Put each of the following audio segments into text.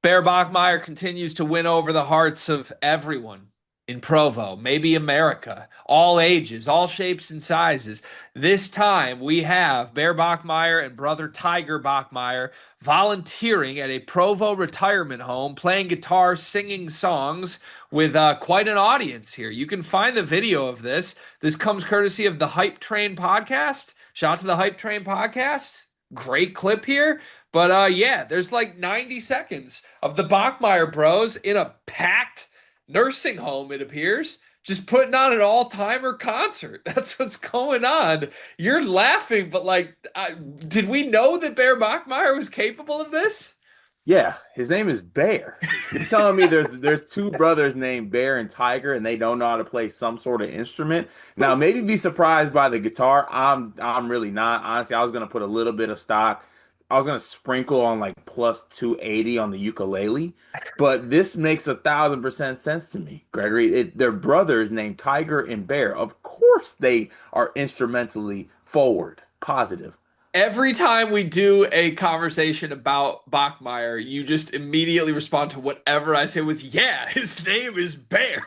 Bear Bachmeier continues to win over the hearts of everyone in Provo, maybe America, all ages, all shapes and sizes. This time we have Bear Bachmeier and brother Tiger Bachmeier volunteering at a Provo retirement home, playing guitar, singing songs with quite an audience here. You can find the video of this. This comes courtesy of the Hype Train podcast. Shout out to the Hype Train podcast. Great clip here. But yeah, there's like 90 seconds of the Bachmeier bros in a packed nursing home, it appears, just putting on an all-timer concert. That's what's going on. You're laughing, but like, did we know that Bear Bachmeier was capable of this? Yeah, his name is Bear. You're telling me there's two brothers named Bear and Tiger and they don't know how to play some sort of instrument? Now, maybe be surprised by the guitar. I'm really not. Honestly, I was gonna put a little bit of stock. I was gonna sprinkle on like plus 280 on the ukulele, but this makes 1,000% sense to me, Gregory. They're brothers named Tiger and Bear. Of course they are instrumentally forward, positive. Every time we do a conversation about Bachmeier, you just immediately respond to whatever I say with, yeah, his name is Bear.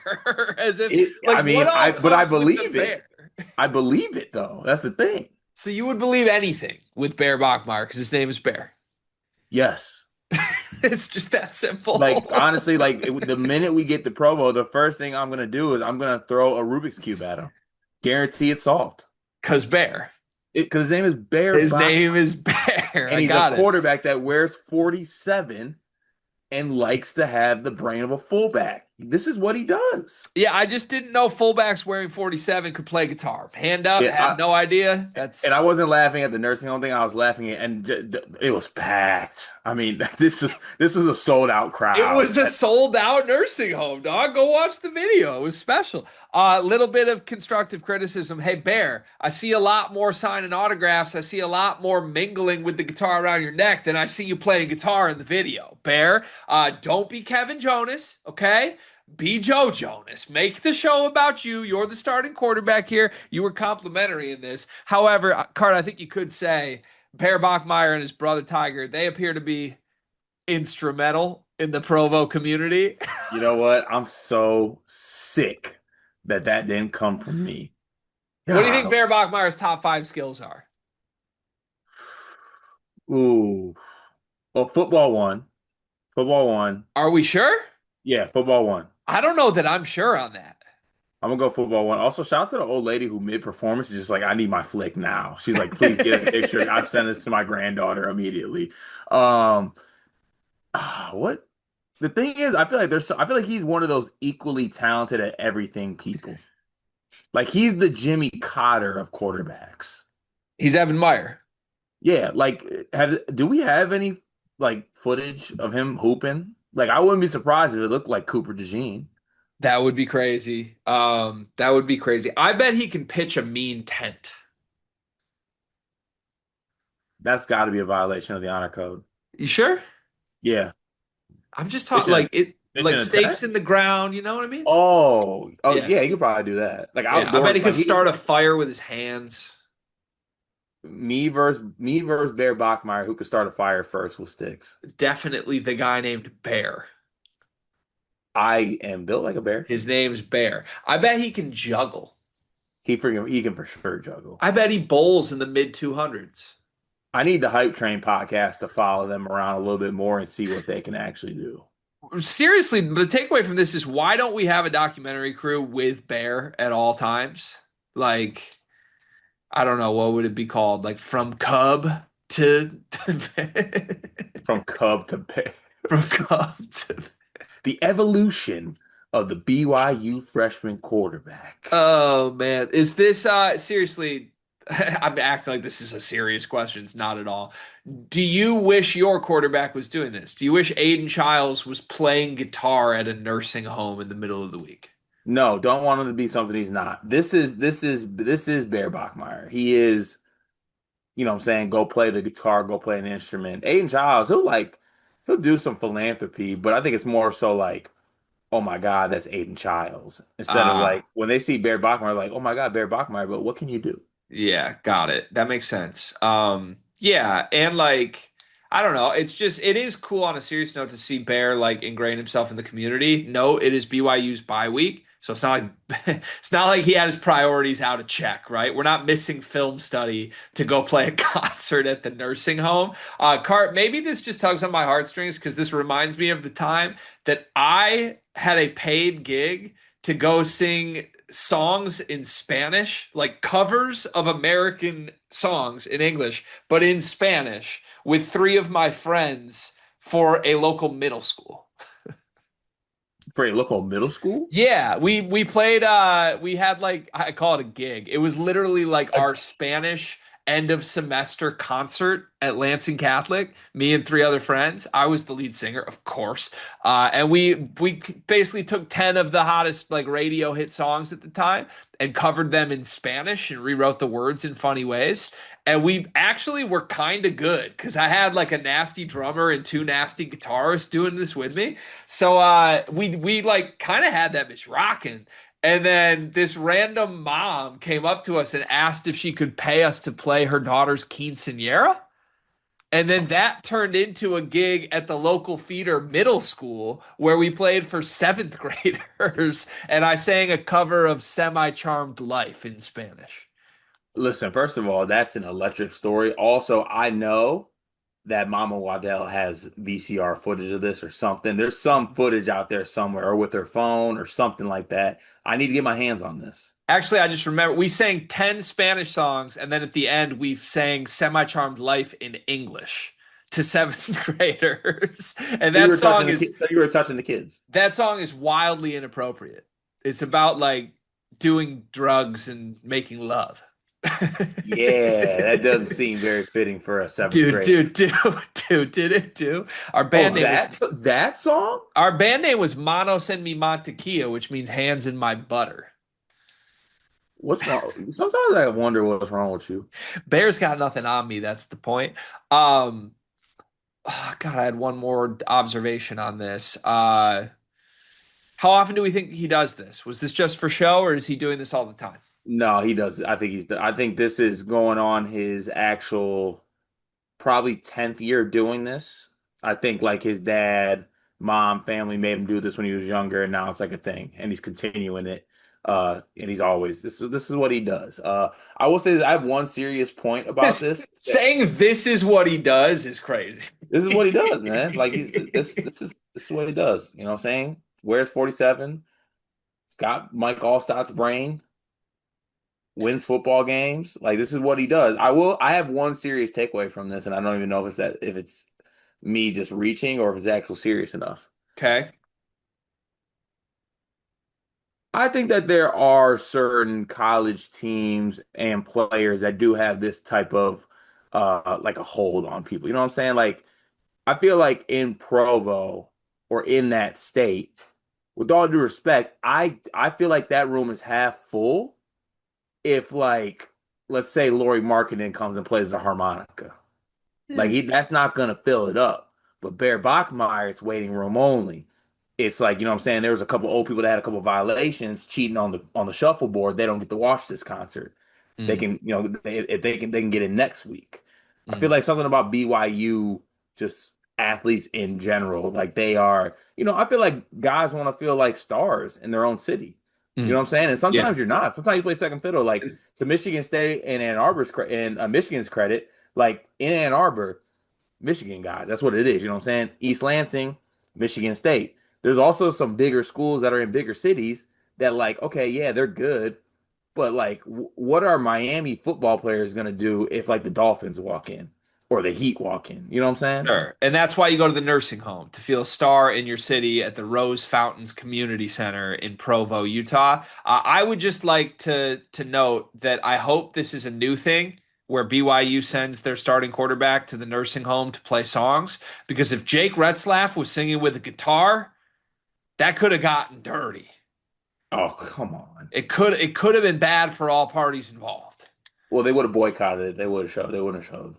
As if, like, I what mean, all but I comes with the believe it. bear? I believe it though. That's the thing. So you would believe anything with Bear Bachmeier because his name is Bear. Yes. It's just that Like simple. honestly, the minute we get to Provo, the first thing I'm gonna do is I'm gonna throw a Rubik's cube at him. Guarantee it's solved. Because Bear. Because his name is Bear His Bach, name is Bear. and I he's a got it. quarterback that wears 47 and likes to have the brain of a fullback. This is what he does. Yeah, I just didn't know fullbacks wearing 47 could play guitar. Hand up, Yeah, had no idea. and I That's wasn't laughing at the nursing home thing. I was laughing at, and it was packed. I mean, this was a sold out It crowd. was a sold out nursing home, dog. Go watch the video. It was special. A little bit of constructive criticism. Hey, Bear, I see a lot more signing autographs. I see a lot more mingling with the guitar around your neck than I see you playing guitar in the video. Bear, don't be Kevin Jonas, okay? Be Joe Jonas. Make the show about you. You're the starting quarterback here. You were complimentary in this. However, Cart, I think you could say Bear Bachmeier and his brother Tiger, they appear to be instrumental in the Provo community. You know what? I'm so sick that that didn't come from me. What do you think God. Bear Bachmeier's top five skills are? Ooh. Well, football one. Football one. Are we sure? Yeah, football one. I don't know that I'm sure on that. I'm gonna go football one. Also, shout out to the old lady who mid-performance is just like, I need my flick now. She's like, please get a picture. I send this to my granddaughter immediately. Um, what the thing is, I feel like he's one of those equally talented at everything people. Like he's the Jimmy Cotter of quarterbacks. He's Evan Meyer. Yeah, like do we have any like footage of him hooping? Like I wouldn't be surprised if it looked like Cooper DeJean. That would be crazy. That would be crazy. I bet he can pitch a mean tent. That's got to be a violation of the honor code. You sure? Yeah, I'm just they talking should like it, they like should stakes attack. in the ground. You know what I mean? Oh Yeah, yeah, he could probably do that. Like yeah. I bet outdoors, he could start a fire with his hands. me versus Bear Bachmeier, who could start a fire first with sticks. Definitely the guy named Bear. I am built like a bear. His name's Bear. I bet he can juggle. He can for sure juggle. I bet he bowls in the mid 200s. I need the Hype Train podcast to follow them around a little bit more and see what they can actually do. Seriously, the takeaway from this is why don't we have a documentary crew with Bear at all times? Like, I don't know, what would it be called? Like from Cub to From Cub to Bear. from Cub to The evolution of the BYU freshman quarterback. Oh man. Is this seriously I'm acting like this is a serious question. It's not at all. Do you wish your quarterback was doing this? Do you wish Aiden Childs was playing guitar at a nursing home in the middle of the week? No, don't want him to be something he's not. This is Bear Bachmeier. He is, what I'm saying, go play the guitar, go play an instrument. Aiden Childs, he'll do some philanthropy, but I think it's more so like, oh my God, that's Aiden Childs. Instead of Uh like when they see Bear Bachmeier, like, oh my God, Bear Bachmeier, but what can you do? yeah, got it. That makes sense. Yeah, and like I don't know. It's just it is cool on a serious note to see Bear like ingrain himself in the community. No, it is BYU's bye week, so it's not like it's not like he had his priorities out of check, right? We're not missing film study to go play a concert at the nursing home. Cart, maybe this just tugs on my heartstrings because this reminds me of the time that I had a paid gig to go sing songs in Spanish, like covers of American songs in English, but in Spanish with three of my friends for a local middle school. For a local middle school? Yeah, we played we had like I call it a gig. It was literally like our Spanish end of semester concert at Lansing Catholic, me and three other friends. I was the lead singer, of course. And we basically took 10 of the hottest like radio hit songs at the time and covered them in Spanish and rewrote the words in funny ways. And we actually were kind of good because I had like a nasty drummer and two nasty guitarists doing this with me. So we like kind of had that bitch rocking. And then this random mom came up to us and asked if she could pay us to play her daughter's quinceanera. And then that turned into a gig at the local feeder middle school where we played for seventh graders. And I sang a cover of Semi Charmed Life in Spanish. Listen, first of all, that's an electric story. Also, I know that Mama Waddell has VCR footage of this or something. There's some footage out there somewhere, or with her phone or something like that. I need to get my hands on this. Actually, I just remember we sang 10 Spanish songs, and then at the end, we sang Semi Charmed Life in English to seventh graders. And So you were touching the kids. So you were touching the kids. that song is wildly inappropriate. It's about like doing drugs and making love. Yeah, that doesn't seem very fitting for a seventh Dude, grade. dude, dude, dude, did it do? Oh, that song? Our band name was Manos en mi mantequilla, which means hands in my butter. What's wrong? Sometimes I wonder what's wrong with you. Bear's got nothing on me. That's the point. Um, God, I had one more observation on this. How often do we think he does this? Was this just for show, or is he doing this all the time? No, he does. I think this is going on his actual probably 10th year doing this. I think like his dad, mom, family made him do this when he was younger, and now it's like a thing, and he's continuing it. And he's always this is what he does. I will say that I have one serious point about This, this. saying this is what he does is crazy. This is what he does, man. Like this is what he does. You know what I'm saying? Wears 47. He's got Mike Allstott's brain. Wins football games. Like this is what he does. I have one serious takeaway from this, and I don't even know if it's me just reaching or if it's actual serious enough. Okay. I think that there are certain college teams and players that do have this type of like a hold on people. You know what I'm saying? Like I feel like in Provo or in that state, with all due respect, I feel like that room is half full if like let's say Laurie Markkinen comes and plays the harmonica. Like that's not gonna fill it up. But Bear Bachmeier, it's waiting room only. It's like, you know what I'm saying? There was a couple old people that had a couple violations cheating on the shuffleboard. They don't get to watch this concert. They Mm, can, if they can get it next week. I feel mm, like something about BYU, just athletes in general, like they are, I feel like guys want to feel like stars in their own city. You know mm. what I'm saying? And Yeah. sometimes you're not. Sometimes you play second fiddle. Like to Michigan State and Michigan's credit, like in Ann Arbor, Michigan guys. That's what it is. You know what I'm saying? East Lansing, Michigan State. There's also some bigger schools that are in bigger cities that like, okay, yeah, they're good, but like, what are Miami football players gonna do if like the Dolphins walk in or the Heat walk in? You know what I'm saying? Sure. And that's why you go to the nursing home to feel a star in your city at the Rose Fountains Community Center in Provo, Utah. I would just like to note that I hope this is a new thing where BYU sends their starting quarterback to the nursing home to play songs. Because if Jake Retzlaff was singing with a guitar, that could have gotten dirty. Oh, come on. It could have been bad for all parties involved. Well, they would have boycotted it. They would have showed. They wouldn't have showed.